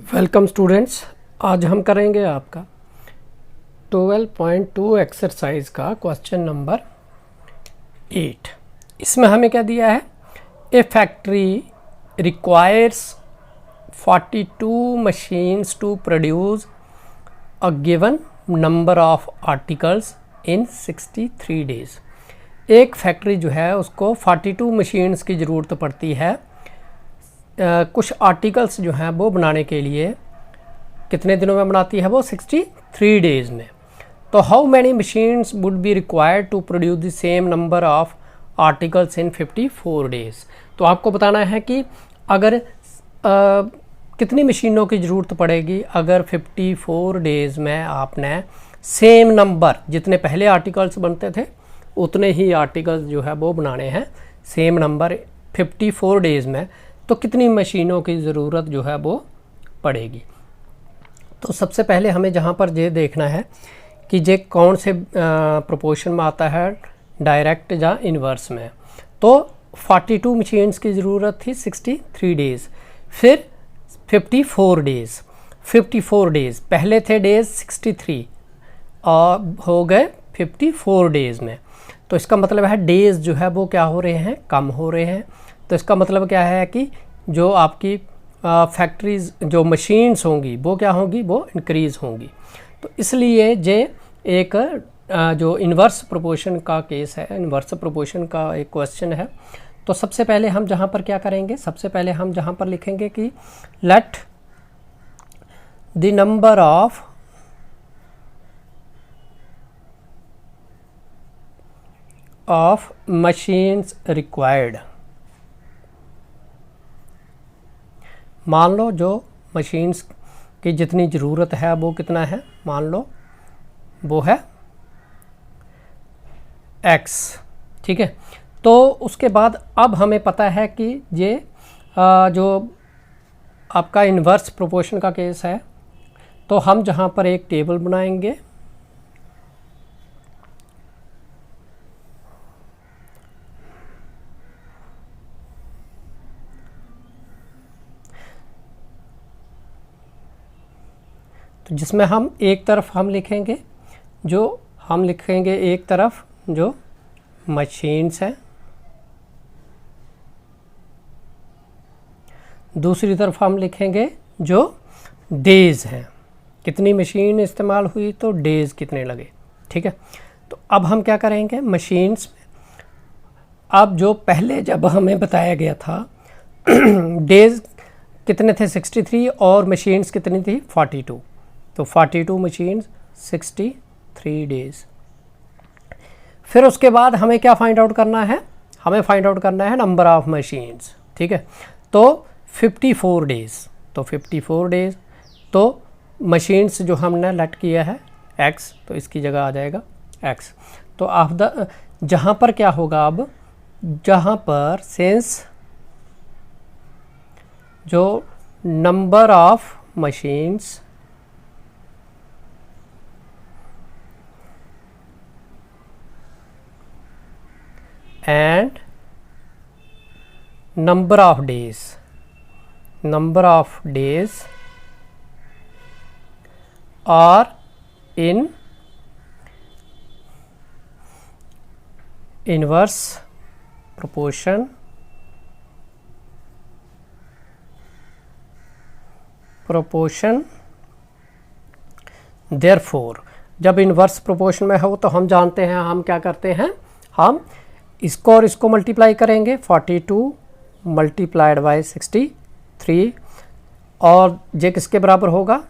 Welcome students. आज हम करेंगे आपका 12.2 एक्सरसाइज का क्वेश्चन नंबर 8। इसमें हमें क्या दिया है, a factory requires 42 machines to produce a given number of articles in 63 days. एक फैक्ट्री जो है उसको 42 मशीन्स की ज़रूरत पड़ती है कुछ आर्टिकल्स जो हैं वो बनाने के लिए। कितने दिनों में बनाती है वो? 63 डेज़ में। तो how many machines would be required to produce the same number of articles in 54 days. तो आपको बताना है कि अगर कितनी मशीनों की ज़रूरत पड़ेगी अगर 54 डेज़ में आपने सेम नंबर, जितने पहले आर्टिकल्स बनते थे उतने ही आर्टिकल्स जो है वो बनाने हैं सेम नंबर 54 डेज़ में, तो कितनी मशीनों की ज़रूरत जो है वो पड़ेगी। तो सबसे पहले हमें जहाँ पर ये देखना है कि ये कौन से प्रोपोर्शन में आता है, डायरेक्ट या इन्वर्स में। तो 42 मशीन्स की ज़रूरत थी 63 डेज़, फिर 54 डेज़। 54 डेज़ पहले थे डेज़ 63 और हो गए 54 डेज़ में। तो इसका मतलब है डेज़ जो है वो क्या हो रहे हैं, कम हो रहे हैं। तो इसका मतलब क्या है कि जो आपकी फैक्ट्रीज जो मशीन्स होंगी वो क्या होंगी, वो इंक्रीज़ होंगी। तो इसलिए ये एक जो इन्वर्स प्रोपोर्शन का केस है, इन्वर्स प्रोपोर्शन का एक क्वेश्चन है। तो सबसे पहले हम जहाँ पर क्या करेंगे, सबसे पहले हम जहाँ पर लिखेंगे कि let the number of machines required. मान लो जो मशीन्स की जितनी ज़रूरत है वो कितना है, मान लो वो है x, ठीक है। तो उसके बाद अब हमें पता है कि ये जो आपका इन्वर्स प्रोपोर्शन का केस है, तो हम जहाँ पर एक टेबल बनाएंगे जिसमें हम एक तरफ हम लिखेंगे एक तरफ जो मशीन्स है, दूसरी तरफ हम लिखेंगे जो डेज़ हैं, कितनी मशीन इस्तेमाल हुई तो डेज़ कितने लगे, ठीक है। तो अब हम क्या करेंगे मशीन्स में, अब जो पहले जब हमें बताया गया था डेज़ कितने थे 63 और मशीन्स कितनी थी 42, तो 42 मशीन्स 63 डेज़। फिर उसके बाद हमें क्या फाइंड आउट करना है, हमें फाइंड आउट करना है नंबर ऑफ मशीन्स, ठीक है। तो 54 डेज़, तो 54 डेज़ तो मशीन्स जो हमने लेट किया है x, तो इसकी जगह आ जाएगा x। तो आप जहाँ पर क्या होगा, अब जहाँ पर सेंस जो number of machines and number of days are in inverse proportion therefore जब इन्वर्स प्रोपोर्शन में हो तो हम जानते हैं, हम क्या करते हैं, हम इसको और इसको मल्टीप्लाई करेंगे 42 मल्टीप्लाइड बाई 63 और ये किसके बराबर होगा,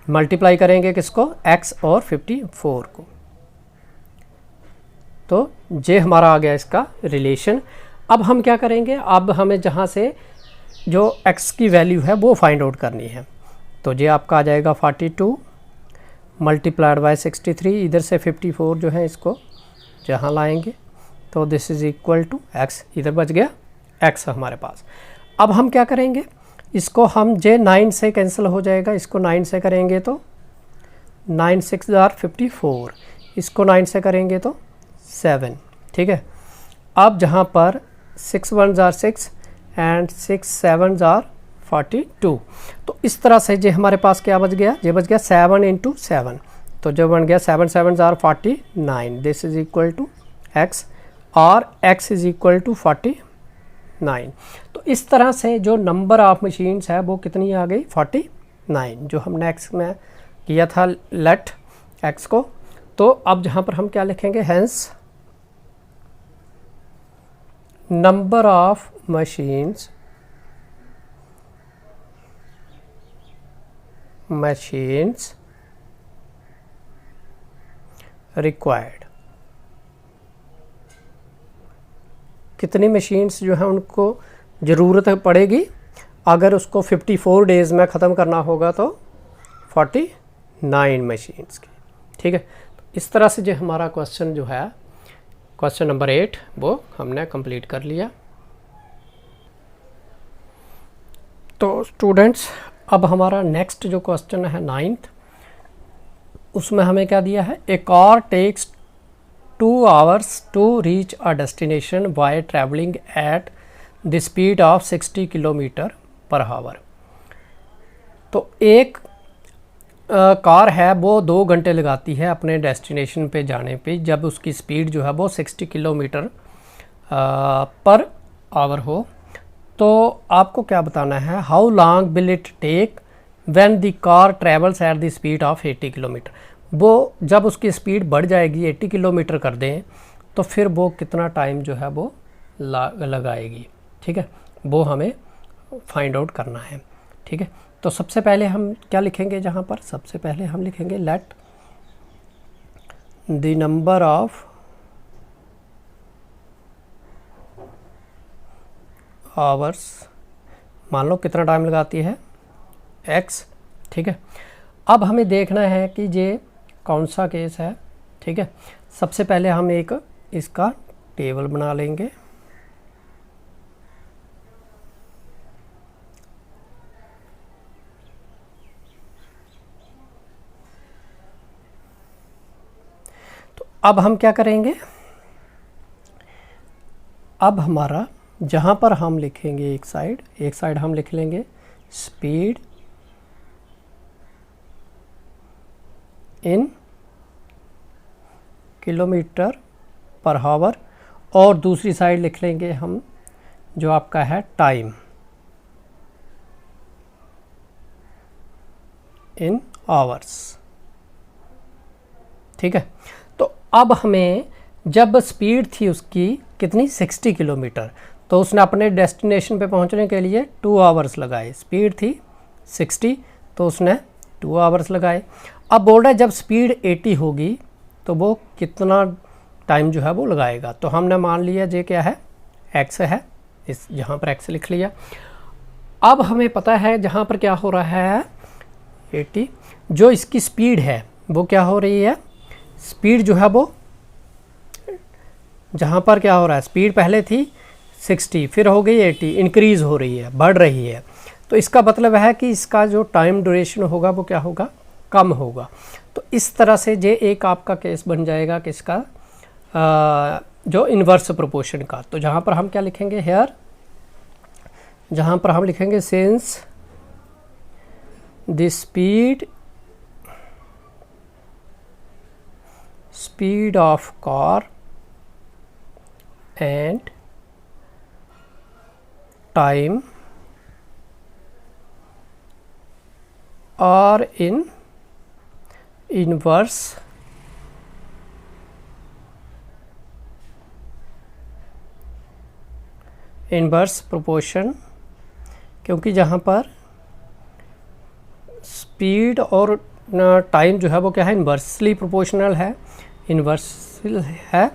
मल्टीप्लाई करेंगे किसको, x और 54 को। तो ये हमारा आ गया इसका रिलेशन। अब हम क्या करेंगे, अब हमें जहाँ से जो x की वैल्यू है वो फाइंड आउट करनी है। तो ये आपका आ जाएगा 42 मल्टीप्लाइड बाई 63, इधर से 54 जो है इसको जहाँ लाएंगे तो this is equal to x, इधर बच गया x हमारे पास। अब हम क्या करेंगे, इसको हम जे 9 से कैंसिल हो जाएगा, इसको 9 से करेंगे तो 9 6 जार 54, इसको 9 से करेंगे तो 7, ठीक है। अब जहाँ पर 6 1 जार 6 एंड 6 7 जार 42। तो इस तरह से जो हमारे पास क्या बच गया, ये बच गया 7 × 7, तो जो बन गया 7 7 are 49, this is equal to x और x इज इक्वल टू 49। तो इस तरह से जो नंबर ऑफ मशीन्स है वो कितनी आ गई 49, जो हमने x में किया था लेट x को। तो अब जहाँ पर हम क्या लिखेंगे, hence number of machines required, कितनी मशीन्स जो है उनको ज़रूरत पड़ेगी, अगर उसको 54 डेज़ में ख़त्म करना होगा तो 49 मशीन्स की। ठीक है, तो इस तरह से जो हमारा क्वेश्चन जो है, क्वेश्चन नंबर 8 वो हमने कंप्लीट कर लिया। तो स्टूडेंट्स अब हमारा नेक्स्ट जो क्वेश्चन है 9th, उसमें हमें क्या दिया है, a car takes 2 hours to reach a destination by travelling at the speed of 60 km/h। तो एक कार है वो 2 घंटे लगाती है अपने डेस्टिनेशन पे जाने पे, जब उसकी स्पीड जो है वो 60 km/h हो। तो आपको क्या बताना है, how long will it take when the car travels at the speed of 80 km। वो जब उसकी स्पीड बढ़ जाएगी 80 किलोमीटर कर दें तो फिर वो कितना टाइम जो है वो लगाएगी। ठीक है, वो हमें फाइंड आउट करना है। ठीक है, तो सबसे पहले हम क्या लिखेंगे, जहाँ पर सबसे पहले हम लिखेंगे let the number of hours, मान लो कितना टाइम लगाती है x। ठीक है, अब हमें देखना है कि ये कौन सा केस है। ठीक है, सबसे पहले हम एक इसका टेबल बना लेंगे। तो अब हम क्या करेंगे, अब हमारा जहाँ पर हम लिखेंगे एक साइड हम लिख लेंगे स्पीड इन km/h और दूसरी साइड लिख लेंगे हम जो आपका है टाइम इन आवर्स। ठीक है, तो अब हमें जब स्पीड थी उसकी कितनी 60 किलोमीटर, तो उसने अपने डेस्टिनेशन पे पहुंचने के लिए 2 आवर्स लगाए। स्पीड थी 60 तो उसने 2 आवर्स लगाए। अब बोल रहा है जब स्पीड 80 होगी तो वो कितना टाइम जो है वो लगाएगा। तो हमने मान लिया ये क्या है, x है, इस यहाँ पर x लिख लिया। अब हमें पता है जहाँ पर क्या हो रहा है 80, जो इसकी स्पीड है वो क्या हो रही है, स्पीड जो है वो जहाँ पर क्या हो रहा है, स्पीड पहले थी 60 फिर हो गई 80, इंक्रीज़ हो रही है, बढ़ रही है। तो इसका मतलब है कि इसका जो टाइम ड्यूरेशन होगा वो क्या होगा, कम होगा। तो इस तरह से ये एक आपका केस बन जाएगा किसका, जो इन्वर्स प्रोपोर्शन का। तो जहाँ पर हम क्या लिखेंगे हेयर, जहाँ पर हम लिखेंगे since the speed of car and time are in inverse proportion, क्योंकि जहाँ पर स्पीड और टाइम जो है वो क्या है, इन्वर्सली प्रोपोर्शनल है, इन्वर्सल है।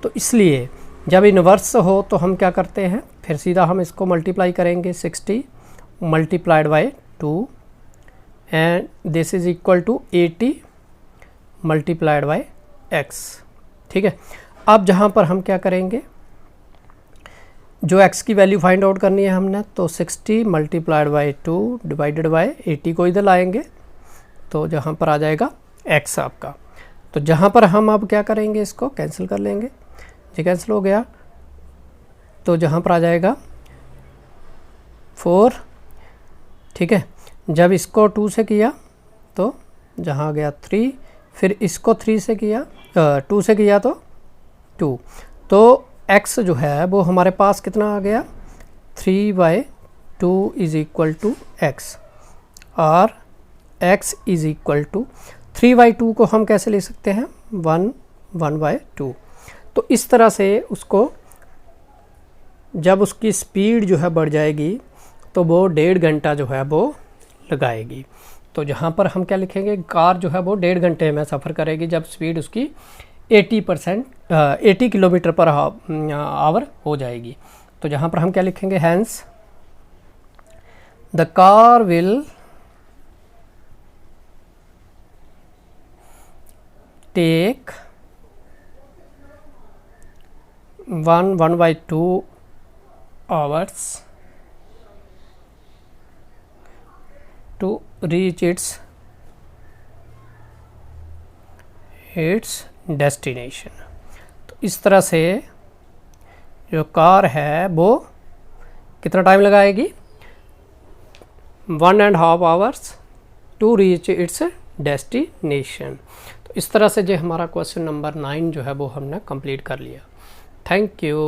तो इसलिए जब इन्वर्स हो तो हम क्या करते हैं, फिर सीधा हम इसको मल्टीप्लाई करेंगे 60 multiplied by 2 and this is equal to 80 multiplied by x। ठीक है, अब जहाँ पर हम क्या करेंगे, जो x की वैल्यू फाइंड आउट करनी है हमने, तो 60 मल्टीप्लाइड बाय 2 डिवाइडेड बाय 80 को इधर लाएंगे तो जहाँ पर आ जाएगा x आपका। तो जहाँ पर हम अब क्या करेंगे, इसको कैंसिल कर लेंगे, ये कैंसिल हो गया। तो जहाँ पर आ जाएगा 4 ठीक है। जब इसको 2 से किया तो जहाँ गया 3, फिर इसको 3 से किया 2 से किया तो 2, तो x जो है वो हमारे पास कितना आ गया 3/2 इज इक्वल टू x, और x इज इक्वल टू 3/2 को हम कैसे ले सकते हैं 1/2। तो इस तरह से उसको जब उसकी स्पीड जो है बढ़ जाएगी तो वो 1.5 घंटा जो है वो लगाएगी। तो जहाँ पर हम क्या लिखेंगे, कार जो है वो 1.5 घंटे में सफ़र करेगी जब स्पीड उसकी 80 किलोमीटर पर आवर हो जाएगी। तो जहाँ पर हम क्या लिखेंगे, hence the car will take 1/2 hours to reach its destination. तो इस तरह से जो कार है वो कितना टाइम लगाएगी 1.5 hours to reach its destination. तो इस तरह से जो हमारा क्वेश्चन नंबर 9 जो है वो हमने कंप्लीट कर लिया। Thank you.